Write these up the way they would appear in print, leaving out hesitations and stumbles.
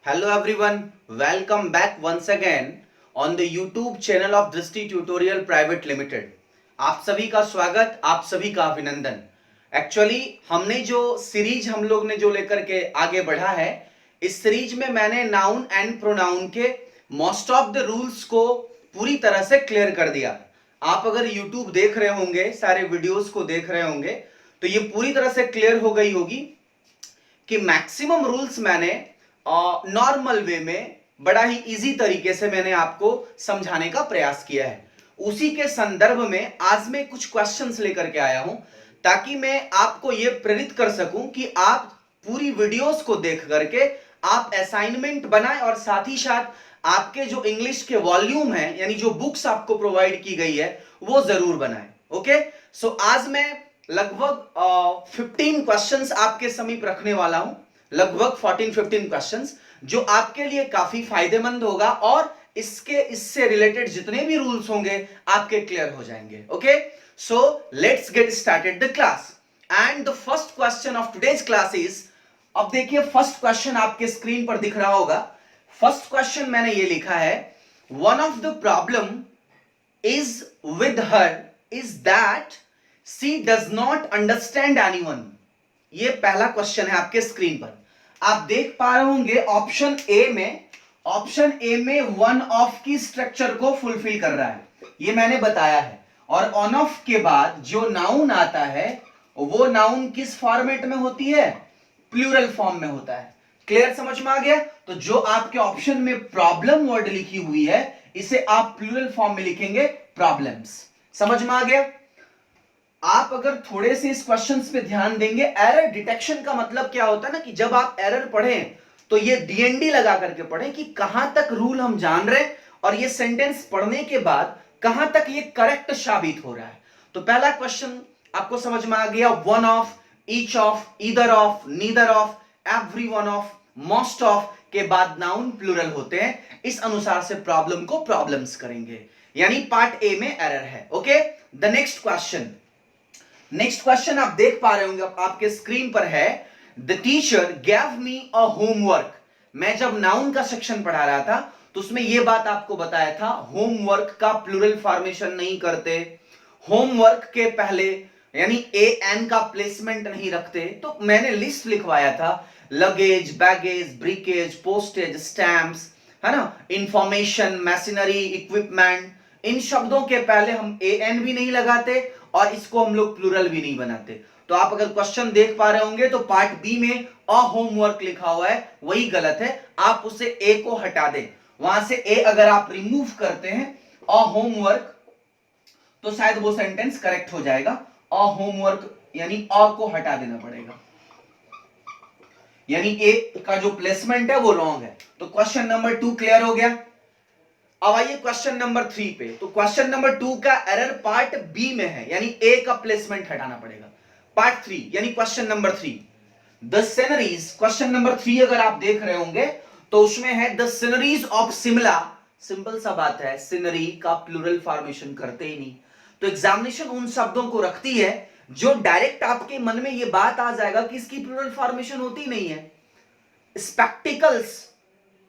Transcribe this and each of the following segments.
Hello everyone, welcome back once again on the YouTube channel of दृष्टि tutorial private limited. आप सभी का स्वागत, आप सभी का अभिनंदन। एक्चुअली हमने जो सीरीज हम लोग ने जो लेकर के आगे बढ़ा है, इस सीरीज में मैंने नाउन एंड प्रोनाउन के मोस्ट ऑफ द रूल्स को पूरी तरह से क्लियर कर दिया। आप अगर YouTube देख रहे होंगे, सारे वीडियोस को देख रहे होंगे, तो ये पूरी तरह से क्लियर हो गई होगी कि मैक्सिमम रूल्स मैंने नॉर्मल वे में बड़ा ही इजी तरीके से मैंने आपको समझाने का प्रयास किया है। उसी के संदर्भ में आज मैं कुछ क्वेश्चंस लेकर के आया हूं, ताकि मैं आपको यह प्रेरित कर सकूं कि आप पूरी वीडियोस को देख करके आप असाइनमेंट बनाएं और साथ ही साथ आपके जो इंग्लिश के वॉल्यूम है, यानी जो बुक्स आपको प्रोवाइड की गई है, वो जरूर बनाएं। ओके, सो आज मैं लगभग 15 क्वेश्चंस आपके समीप रखने वाला हूं, लगभग 14-15 क्वेश्चंस, जो आपके लिए काफी फायदेमंद होगा और इससे रिलेटेड जितने भी रूल्स होंगे आपके क्लियर हो जाएंगे। Okay, so let's get started the class and the first question of today's class is, अब देखिए फर्स्ट क्वेश्चन आपके स्क्रीन पर दिख रहा होगा। फर्स्ट क्वेश्चन मैंने ये लिखा है, one of the problem is with her is that she does not understand anyone. ये पहला क्वेश्चन है आपके स्क्रीन पर। आप देख पा रहे होंगे ऑप्शन ए में वन ऑफ की स्ट्रक्चर को फुलफिल कर रहा है, ये मैंने बताया है। और ऑन ऑफ के बाद जो नाउन आता है वो नाउन किस फॉर्मेट में होती है? प्लूरल फॉर्म में होता है। क्लियर, समझ में आ गया? तो जो आपके ऑप्शन में प्रॉब्लम वर्ड लिखी हुई है, इसे आप प्लूरल फॉर्म में लिखेंगे प्रॉब्लम्स। समझ में आ गया? आप अगर थोड़े से इस क्वेश्चंस पे ध्यान देंगे, एरर डिटेक्शन का मतलब क्या होता है ना, कि जब आप एरर पढ़ें तो ये डीएनडी लगा करके पढ़ें कि कहां तक रूल हम जान रहे हैं और ये सेंटेंस पढ़ने के बाद कहां तक ये करेक्ट साबित हो रहा है। तो पहला क्वेश्चन आपको समझ में आ गया, one of, each of, either of, neither of, every one of, most of के बाद नाउन प्लूरल होते हैं। इस अनुसार से प्रॉब्लम को प्रॉब्लम्स करेंगे, यानी पार्ट ए में एरर है। ओके, द नेक्स्ट क्वेश्चन आप देख पा रहे होंगे, आपके स्क्रीन पर है, the teacher gave me a homework. मैं जब नाउन का सेक्शन पढ़ा रहा था तो उसमें यह बात आपको बताया था, होमवर्क का प्लूरल फॉर्मेशन नहीं करते, होमवर्क के पहले यानी ए एन का प्लेसमेंट नहीं रखते। तो मैंने लिस्ट लिखवाया था, लगेज, बैगेज, ब्रिकेज, पोस्टेज, स्टैम्प्स, है ना, इंफॉर्मेशन, मशीनरी, इक्विपमेंट, इन शब्दों के पहले हम ए एन भी नहीं लगाते और इसको हम लोग प्लूरल भी नहीं बनाते। तो आप अगर क्वेश्चन देख पा रहे होंगे तो पार्ट बी में अ होमवर्क लिखा हुआ है, वही गलत है। आप उसे ए को हटा दें, वहां से ए अगर आप रिमूव करते हैं अ होमवर्क, तो शायद वो सेंटेंस करेक्ट हो जाएगा। अ होमवर्क यानी अ को हटा देना पड़ेगा, यानी ए का जो प्लेसमेंट है वो रॉन्ग है। तो क्वेश्चन नंबर 2 क्लियर हो गया। अब आइए क्वेश्चन नंबर 3 पे। तो क्वेश्चन नंबर 2 का एरर पार्ट बी में है, यानी ए का प्लेसमेंट हटाना पड़ेगा। पार्ट 3 यानी question number 3, the sceneries. Question number 3 अगर आप देख रहे होंगे तो उसमें है the sceneries of Shimla. Simple सा बात है, सीनरी का प्लूरल फॉर्मेशन करते ही नहीं। तो एग्जामिनेशन उन शब्दों को रखती है जो डायरेक्ट आपके मन में यह बात आ जाएगा कि इसकी प्लूरल फॉर्मेशन होती नहीं है। स्पेक्टिकल्स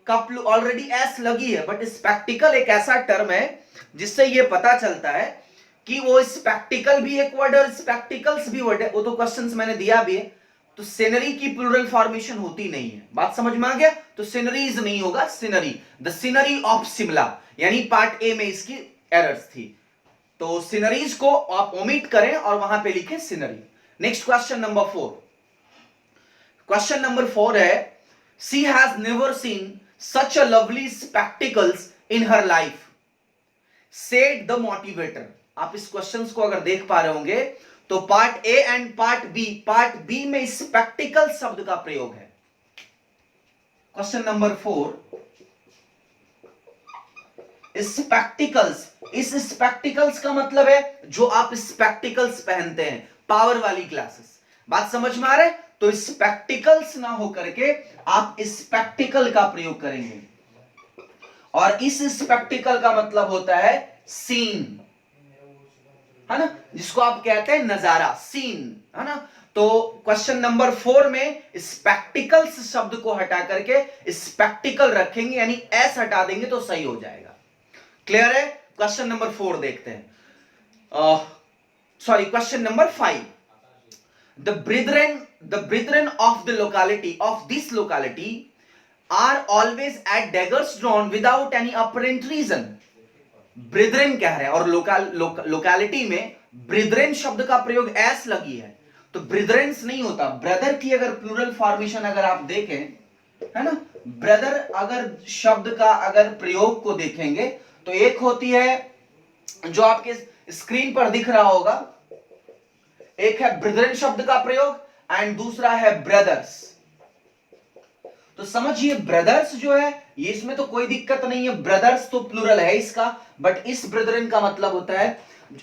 का ऑलरेडी एस लगी है, बट स्पेक्टिकल एक ऐसा टर्म है जिससे यह पता चलता है कि वो स्पेक्टिकल भी एक वर्ड और स्पेक्टिकल्स भी वर्ड है। वो तो क्वेश्चंस मैंने दिया भी है। तो सीनरी की प्लूरल फॉर्मेशन होती नहीं है, बात समझ में आ गया? तो सीनरीज नहीं होगा, scenery, the scenery of Shimla, यानी पार्ट ए में इसकी एरर्स थी। तो सीनरीज को आप ओमिट करें और वहां पे लिखे scenery. Next question number 4। Question number 4 है, she has never seen such a lovely spectacles in her life, said the motivator. आप इस क्वेश्चन को अगर देख पा रहे होंगे तो part a and part b में स्पेक्टिकल शब्द का प्रयोग है। Question number 4, spectacles. इस स्पेक्टिकल्स का मतलब है जो आप स्पेक्टिकल्स पहनते हैं, पावर वाली ग्लासेस। बात समझ में आ रहा है? तो स्पेक्टिकल्स ना होकर के आप स्पेक्टिकल का प्रयोग करेंगे, और इस स्पेक्टिकल का मतलब होता है सीन, है ना, जिसको आप कहते हैं नजारा, सीन, है ना। तो क्वेश्चन नंबर 4 में स्पेक्टिकल्स शब्द को हटा करके स्पेक्टिकल रखेंगे, यानी एस हटा देंगे तो सही हो जाएगा। क्लियर है? क्वेश्चन नंबर 4 देखते हैं। Sorry, question number 5। the brethren of the locality of this locality are always at daggers drawn without any apparent reason। Brethren कह रहे हैं और लोकालिटी में ब्रिदरेन शब्द का प्रयोग एस लगी है, तो ब्रिदरेंस नहीं होता। ब्रदर की अगर प्लूरल फॉर्मेशन अगर आप देखें, है ना, ब्रदर अगर शब्द का अगर प्रयोग को देखेंगे तो एक होती है जो आपके स्क्रीन पर दिख रहा होगा, एक है ब्रिदरेन शब्द का प्रयोग एंड दूसरा है ब्रदर्स। तो समझिए ब्रदर्स जो है ये, इसमें तो कोई दिक्कत नहीं है, ब्रदर्स तो प्लूरल है इसका, बट इस ब्रदरन का मतलब होता है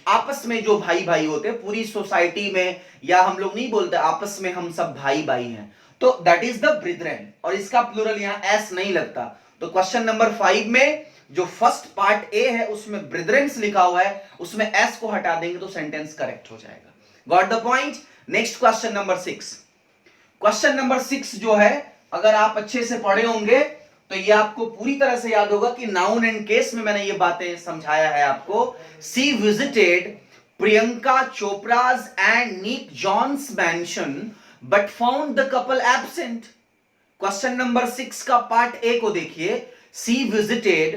आपस में जो भाई भाई होते हैं पूरी सोसाइटी में, या हम लोग नहीं बोलते आपस में हम सब भाई भाई हैं, तो दैट इज द ब्रदरन, और इसका प्लूरल यहां एस नहीं लगता। तो क्वेश्चन नंबर 5 में जो फर्स्ट पार्ट ए है उसमें ब्रदरेंस लिखा हुआ है, उसमें एस को हटा देंगे तो सेंटेंस करेक्ट हो जाएगा। Got the point? Next question number 6। Question number 6 जो है, अगर आप अच्छे से पढ़े होंगे तो ये आपको पूरी तरह से याद होगा कि नाउन एंड केस में मैंने ये बातें समझाया है आपको। She visited Priyanka Chopra's and Nick Jonas' mansion but found the couple absent. Question number 6 का पार्ट ए को देखिए। She visited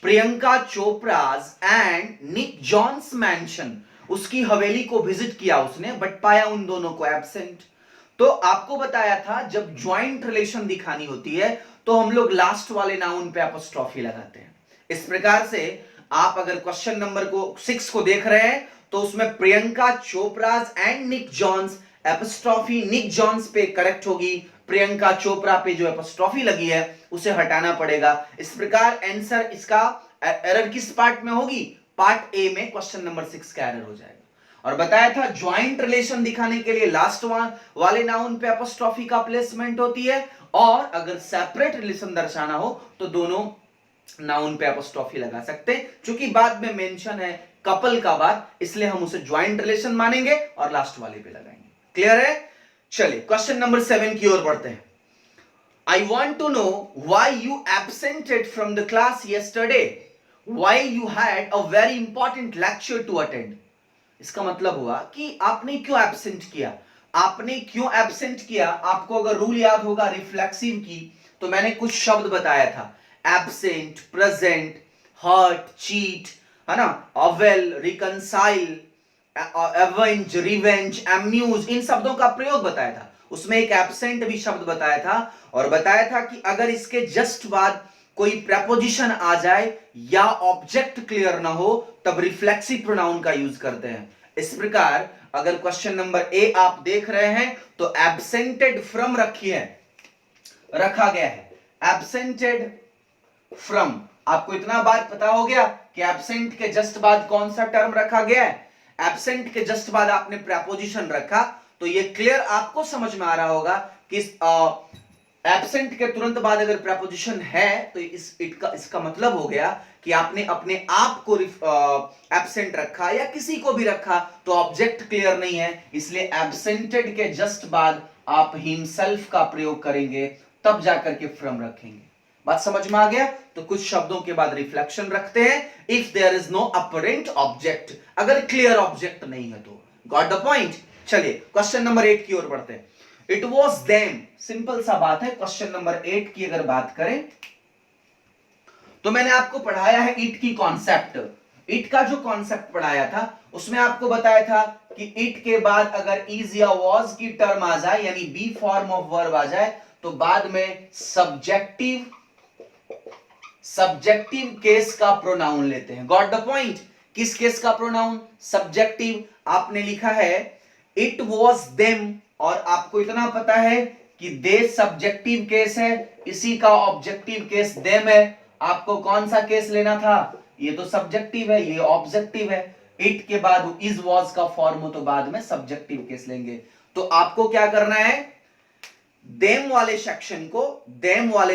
Priyanka Chopra's and Nick Jonas' mansion, उसकी हवेली को विजिट किया उसने, बट पाया उन दोनों को एब्सेंट। तो आपको बताया था जब ज्वाइंट रिलेशन दिखानी होती है तो हम लोग लास्ट वाले नाउन पे एपोस्ट्रोफी लगाते हैं। इस प्रकार से आप अगर क्वेश्चन नंबर 6 को देख रहे हैं तो उसमें Priyanka Chopra's and Nick Jonas, apostrophe Nick Jonas पे करेक्ट होगी, प्रियंका चोपड़ा पे जो एपोस्ट्रोफी लगी है उसे हटाना पड़ेगा। इस प्रकार आंसर इसका एरर किस पार्ट में होगी? पार्ट ए में क्वेश्चन नंबर 6 का एरर हो जाएगा। और बताया था ज्वाइंट रिलेशन दिखाने के लिए लास्ट वाले नाउन पे एपोस्ट्रोफी का प्लेसमेंट होती है, और अगर सेपरेट रिलेशन दर्शाना हो तो दोनों नाउन पे एपोस्ट्रोफी लगा सकते हैं। क्योंकि बाद में मेंशन है कपल का बात, इसलिए हम उसे ज्वाइंट रिलेशन मानेंगे और लास्ट वाले पे लगाएंगे। क्लियर है? चलिए क्वेश्चन नंबर 7 की ओर बढ़ते हैं। I want to know why you absented from the class yesterday, why you had a very important lecture to attend। इसका मतलब हुआ कि आपने क्यों एब्सेंट किया। आपने क्यों एब्सेंट किया? आपको अगर रूल याद होगा रिफ्लेक्सिव की, तो मैंने कुछ शब्द बताया था, एब्सेंट, प्रेजेंट, हर्ट, चीट, है ना, avail, reconcile, avenge, revenge, amuse, इन शब्दों का प्रयोग बताया था। उसमें एक एब्सेंट भी शब्द बताया था, और बताया था कि अगर इसके जस्ट बाद कोई प्रेपोजिशन आ जाए या ऑब्जेक्ट क्लियर ना हो तब रिफ्लेक्सिव प्रोनाउन का यूज करते हैं। इस प्रकार अगर क्वेश्चन नंबर ए आप देख रहे हैं तो एब्सेंटेड फ्रॉम रखा गया है, एब्सेंटेड फ्रॉम। आपको इतना बात पता हो गया कि एब्सेंट के जस्ट बाद कौन सा टर्म रखा गया है। एब्सेंट के जस्ट बाद आपने प्रेपोजिशन रखा, तो ये क्लियर आपको समझ में आ रहा होगा कि एब्सेंट के तुरंत बाद अगर प्रेपोजिशन है तो इसका मतलब हो गया कि आपने अपने आप को एब्सेंट रखा या किसी को भी रखा तो ऑब्जेक्ट क्लियर नहीं है, इसलिए एब्सेंटेड के जस्ट बाद आप हिमसेल्फ का प्रयोग करेंगे, तब जाकर के फ्रॉम रखेंगे। बात समझ में आ गया? तो कुछ शब्दों के बाद रिफ्लेक्शन रखते हैं if there is no apparent object, अगर क्लियर ऑब्जेक्ट नहीं है तो। Got the point? चलिए क्वेश्चन नंबर 8 की ओर बढ़ते हैं। इट वॉज देम, सिंपल सा बात है। क्वेश्चन नंबर 8 की अगर बात करें तो मैंने आपको पढ़ाया है इट की कॉन्सेप्ट। इट का जो कॉन्सेप्ट पढ़ाया था उसमें आपको बताया था कि इट के बाद अगर इज या वॉज की टर्म आ जाए, यानी बी फॉर्म ऑफ वर्ब आ जाए, तो बाद में सब्जेक्टिव केस का प्रोनाउन लेते हैं। Got the point? किस केस का प्रोनाउन? सब्जेक्टिव। आपने लिखा है इट वॉज देम, और आपको इतना पता है कि दे सब्जेक्टिव केस है, इसी का ऑब्जेक्टिव केस देम है। आपको कौन सा केस लेना था? ये तो सब्जेक्टिव है, ये ऑब्जेक्टिव है। इट के बाद इज वॉज का फॉर्म हो तो बाद में सब्जेक्टिव केस लेंगे। तो आपको क्या करना है? देम वाले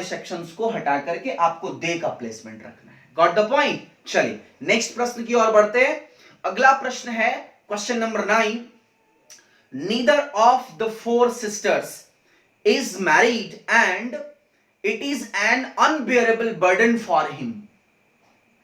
सेक्शंस को हटा करके आपको दे का प्लेसमेंट रखना है। Got the point? चलिए नेक्स्ट प्रश्न की ओर बढ़ते हैं। अगला प्रश्न है question number 9। Neither of the four sisters is married and it is an unbearable burden for him.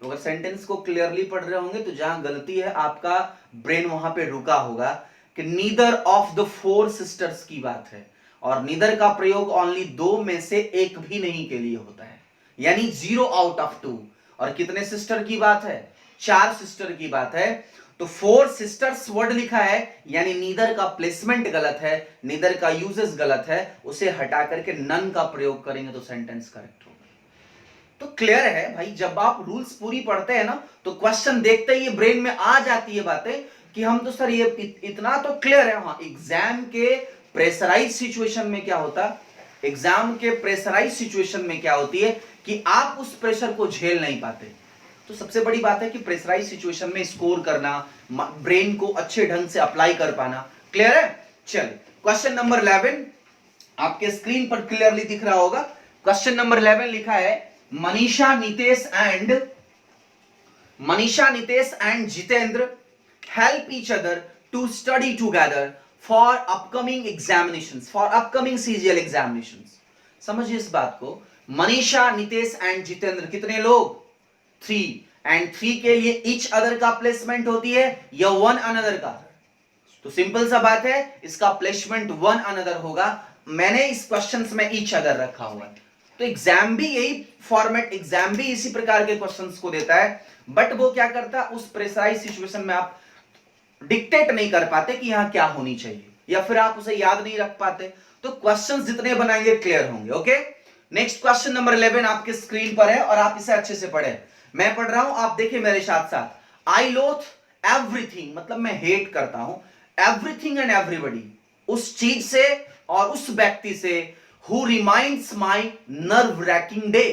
तो अगर सेंटेंस को क्लियरली पढ़ रहे होंगे तो जहां गलती है आपका ब्रेन वहां पे रुका होगा कि neither of the four sisters की बात है, और नीदर का प्रयोग ओनली दो में से एक भी नहीं के लिए होता है, यानी 0 आउट ऑफ 2। और कितने सिस्टर की बात है? 4 सिस्टर की बात है। तो 4 सिस्टर्स वर्ड लिखा है, यानी नीदर का प्लेसमेंट गलत है, नीदर का यूजेस गलत है, उसे हटा करके नन का प्रयोग करेंगे तो सेंटेंस करेक्ट होगा। तो क्लियर है भाई, जब आप रूल्स पूरी पढ़ते हैं ना तो क्वेश्चन देखते ही ब्रेन में आ जाती है बातें कि हम तो सर ये इतना तो क्लियर है। हाँ, एग्जाम के प्रेशराइज सिचुएशन में क्या होता, एग्जाम के प्रेशराइज सिचुएशन में क्या होती है कि आप उस प्रेशर को झेल नहीं पाते। तो सबसे बड़ी बात है कि प्रेशराइज सिचुएशन में स्कोर करना, ब्रेन को अच्छे ढंग से अप्लाई कर पाना। क्लियर है? चलिए क्वेश्चन नंबर 11 आपके स्क्रीन पर क्लियरली दिख रहा होगा। क्वेश्चन नंबर 11 लिखा है, Manisha Nitesh and Jitendra help each other to study together for upcoming examinations, for upcoming CGL examinations। समझिए इस बात को, मनीषा, नितेश एंड जितेंद्र कितने लोग? 3, एंड 3 के लिए each other का प्लेसमेंट होती है या one another का? तो सिंपल सा बात है, इसका प्लेसमेंट one another होगा। मैंने इस क्वेश्चंस में each other रखा हुआ है। तो एग्जाम भी यही फॉर्मेट, एग्जाम भी इसी प्रकार के क्वेश्चंस को देता है, बट वो क्या करता है, उस प्रेसाइज सिचुएशन में आप डिक्टेट नहीं कर पाते कि यहां क्या होनी चाहिए, या फिर आप उसे याद नहीं रख पाते। तो क्वेश्चंस जितने बनाएंगे क्लियर होंगे। ओके, नेक्स्ट क्वेश्चन नंबर 11 आपके स्क्रीन पर है और आप इसे अच्छे से पढ़े। मैं पढ़ रहा हूं, आप देखिए मेरे साथ साथ। आई लोथ एवरीथिंग, मतलब मैं हेट करता हूं एवरीथिंग एंड एवरीबडी, उस चीज से और उस व्यक्ति से who reminds my nerve ranking day.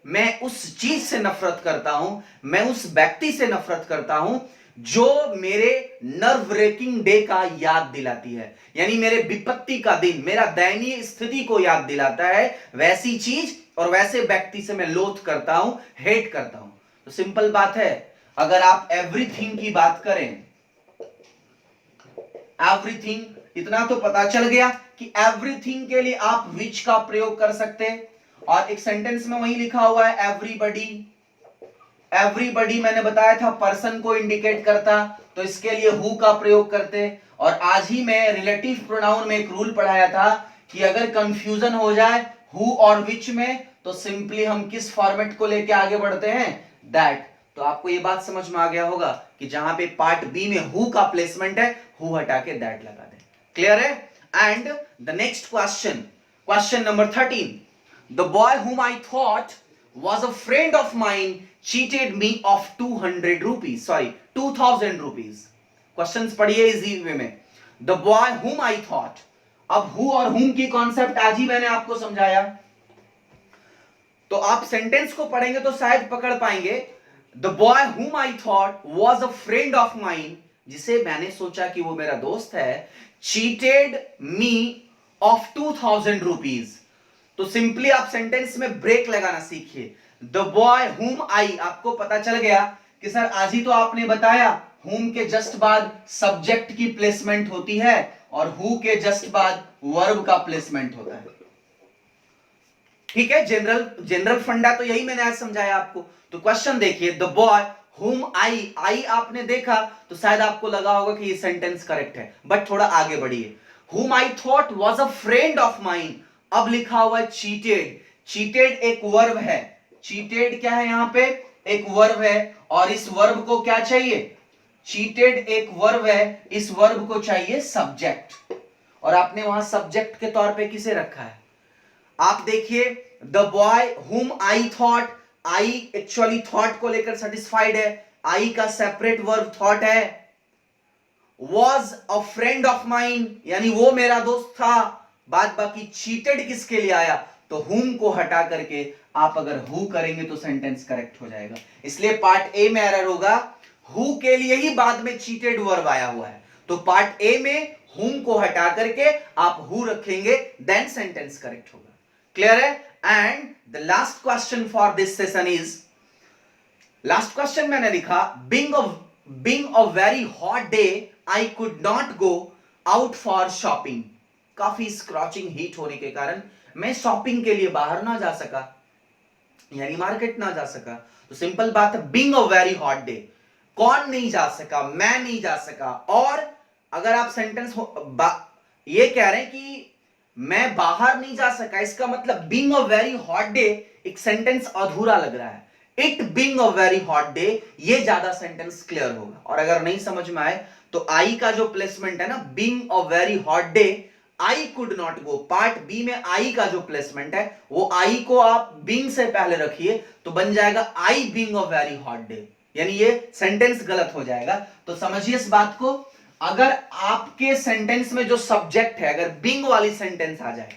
मैं उस चीज से नफरत करता हूं, मैं उस व्यक्ति से नफरत करता हूं जो मेरे नर्व रेकिंग डे का याद दिलाती है, यानी मेरे विपत्ति का दिन, मेरा दयनीय स्थिति को याद दिलाता है। वैसी चीज और वैसे व्यक्ति से मैं लोथ करता हूं, हेट करता हूं। तो सिंपल बात है, अगर आप एवरीथिंग की बात करें, एवरीथिंग, इतना तो पता चल गया कि एवरीथिंग के लिए आप विच का प्रयोग कर सकते हैं, और एक सेंटेंस में वही लिखा हुआ है एवरीबडी। एवरीबडी मैंने बताया था पर्सन को इंडिकेट करता, तो इसके लिए हु का प्रयोग करते। और आज ही मैं रिलेटिव प्रोनाउन में एक रूल पढ़ाया था कि अगर कंफ्यूजन हो जाए हु और विच में, तो सिंपली हम किस फॉर्मेट को लेके आगे बढ़ते हैं, दैट। तो आपको ये बात समझ में आ गया होगा कि जहां पे पार्ट बी में हु का प्लेसमेंट है, हु हटा के दैट लगा दे। क्लियर है? And the next question, question number 13, the boy whom I thought was a friend of mine cheated me of 200 rupees, sorry 2000 rupees। Questions पढ़िए इजी वे में। The boy whom I thought, अब who और whom की concept आज ही मैंने आपको समझाया, तो आप सेंटेंस को पढ़ेंगे तो शायद पकड़ पाएंगे। The boy whom I thought was a friend of mine, जिसे मैंने सोचा कि वो मेरा दोस्त है, cheated me of 2000 rupees। तो सिंपली आप सेंटेंस में ब्रेक लगाना सीखिए। द बॉय whom I, आपको पता चल गया कि सर आज ही तो आपने बताया whom के जस्ट बाद सब्जेक्ट की प्लेसमेंट होती है और who के जस्ट बाद वर्ब का प्लेसमेंट होता है। ठीक है, जनरल फंडा तो यही मैंने आज समझाया आपको। तो क्वेश्चन देखिए, द बॉय whom I आपने देखा तो शायद आपको लगा होगा कि ये सेंटेंस करेक्ट है, बट थोड़ा आगे बढ़िए। whom I thought was a friend of mine, अब लिखा हुआ है चीटेड। चीटेड एक वर्ब है, चीटेड क्या है, यहां पे एक वर्ब है, और इस वर्ब को क्या चाहिए, चीटेड एक वर्ब है, इस वर्ब को चाहिए सब्जेक्ट, और आपने वहां सब्जेक्ट के तौर पे किसे रखा है, आप देखिए। The boy whom I thought, I actually thought को लेकर सेटिस्फाइड है, I का सेपरेट वर्ब थॉट है। was a friend of mine, यानी वो मेरा दोस्त था। बात बाकी चीटेड किसके लिए आया, तो whom को हटा करके आप अगर who करेंगे तो सेंटेंस करेक्ट हो जाएगा। इसलिए पार्ट ए में एरर होगा, who के लिए ही बाद में चीटेड वर्ब आया हुआ है, तो पार्ट ए में whom को हटा करके आप who रखेंगे, देन सेंटेंस करेक्ट होगा। क्लियर है? And the last question for this session is, last question मैंने लिखा, being a very hot day I could not go out for shopping. काफी स्क्रॉचिंग हीट होने के कारण मैं शॉपिंग के लिए बाहर ना जा सका, यानी मार्केट ना जा सका। तो सिंपल बात है, being a very hot day, कौन नहीं जा सका, मैं नहीं जा सका। और अगर आप सेंटेंस ये कह रहे हैं कि मैं बाहर नहीं जा सका, इसका मतलब being a very hot day, एक सेंटेंस अधूरा लग रहा है। It being a very hot day, ये ज्यादा सेंटेंस क्लियर होगा। और अगर नहीं समझ में आए तो आई का जो प्लेसमेंट है ना, being a very hot day, I could not go, part b में आई का जो प्लेसमेंट है वो आई को आप बीइंग से पहले रखिए तो बन जाएगा I being a very hot day, यानी ये सेंटेंस गलत हो जाएगा। तो समझिए इस बात को, अगर आपके सेंटेंस में जो सब्जेक्ट है, अगर बीइंग वाली सेंटेंस आ जाए,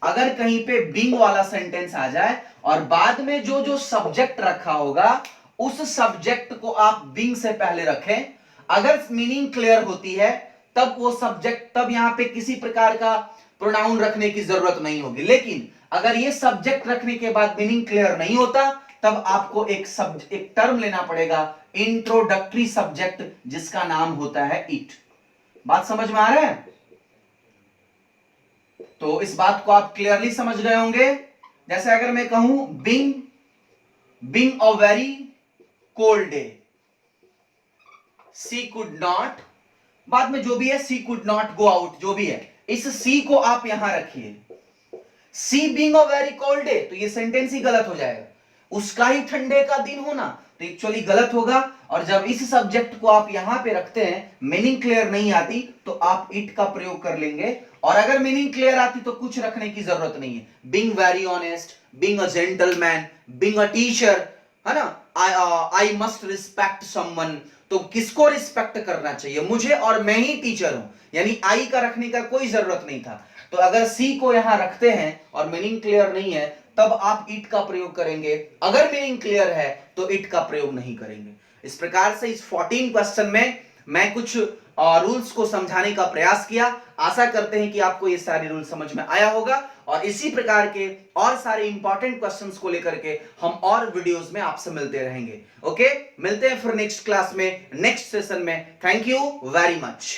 अगर कहीं पे बीइंग वाला सेंटेंस आ जाए और बाद में जो जो सब्जेक्ट रखा होगा उस सब्जेक्ट को आप बीइंग से पहले रखें, अगर मीनिंग क्लियर होती है तब वो सब्जेक्ट, तब यहां पे किसी प्रकार का प्रोनाउन रखने की जरूरत नहीं होगी। लेकिन अगर ये सब्जेक्ट रखने के बाद मीनिंग क्लियर नहीं होता तब आपको एक टर्म लेना पड़ेगा, इंट्रोडक्टरी सब्जेक्ट, जिसका नाम होता है इट। बात समझ में आ रहा है? तो इस बात को आप क्लियरली समझ गए होंगे। जैसे अगर मैं कहूं being a very cold day, she could not, बाद में जो भी है she could not go out, जो भी है, इस सी को आप यहां रखिए। She being a very cold day, तो ये सेंटेंस ही गलत हो जाएगा। उसका ही ठंडे का दिन होना तो एक्चुअली गलत होगा। और जब इस सब्जेक्ट को आप यहां पे रखते हैं, मीनिंग क्लियर नहीं आती तो आप इट का प्रयोग कर लेंगे। और अगर मीनिंग क्लियर आती तो कुछ रखने की जरूरत नहीं है। Being very honest, being a gentleman, being a teacher, है ना, आई मस्ट रिस्पेक्ट समवन, तो किसको रिस्पेक्ट करना चाहिए? मुझे, और मैं ही टीचर हूं, यानी आई का रखने का कोई जरूरत नहीं था। तो अगर सी को यहां रखते हैं और मीनिंग क्लियर नहीं है तब आप इट का प्रयोग करेंगे, अगर मीनिंग क्लियर है तो इट का प्रयोग नहीं करेंगे। इस प्रकार से इस 14 क्वेश्चन में मैं कुछ रूल्स को समझाने का प्रयास किया। आशा करते हैं कि आपको ये सारे रूल समझ में आया होगा और इसी प्रकार के और सारे इंपॉर्टेंट क्वेश्चंस को लेकर के हम और वीडियोस में आपसे मिलते रहेंगे। ओके, मिलते हैं फिर नेक्स्ट क्लास में, नेक्स्ट सेशन में। Thank you very much.